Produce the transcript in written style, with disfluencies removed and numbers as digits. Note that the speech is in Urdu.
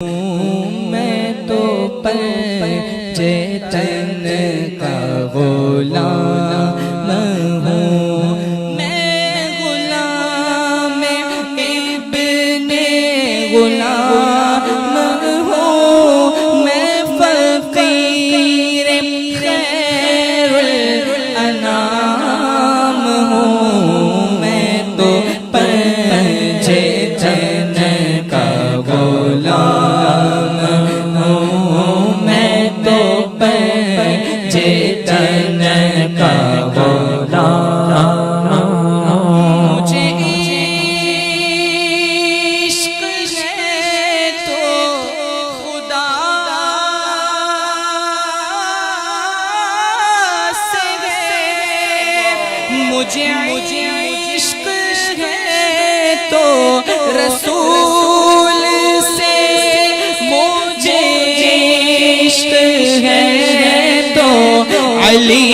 میں تو چیتن کا غلام ہوں، میں غلام ابن غلام ہوں، میں فقیر خیر الانام ہوں، میں تو چیتن کا غلام ہوں، میں تو چیتن کا غلام ہوں۔ مجھے عشق ہے تو خدا سے ہے، مجھے عشق ہے تو رسول سے، مجھے عشق ہے تو علی